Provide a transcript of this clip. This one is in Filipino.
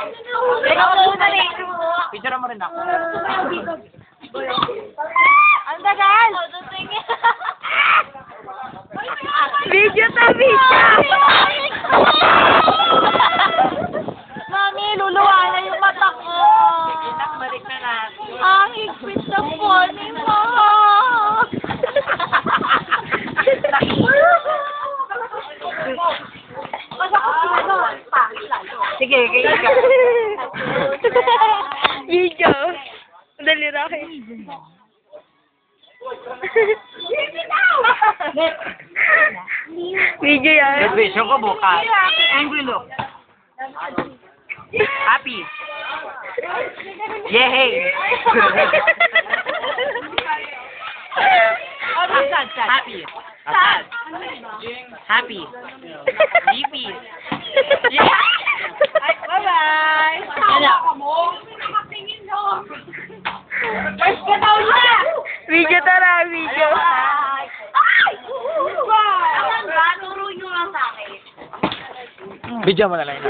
Ikaw muna rin. Picture mo rin ako. Ang tagal! Video to video! Mami, luluwa na yung mata ko. Balik na natin. Ang higpit na pony mo. Sige, kaya Video. Dali Rocky. Video yan. Graduation ko bukas. Angry look. Happy. Yay! Happy. Sad. Happy. Happy. Yeah. Bye-bye. Video tara, video. Video mo na lang.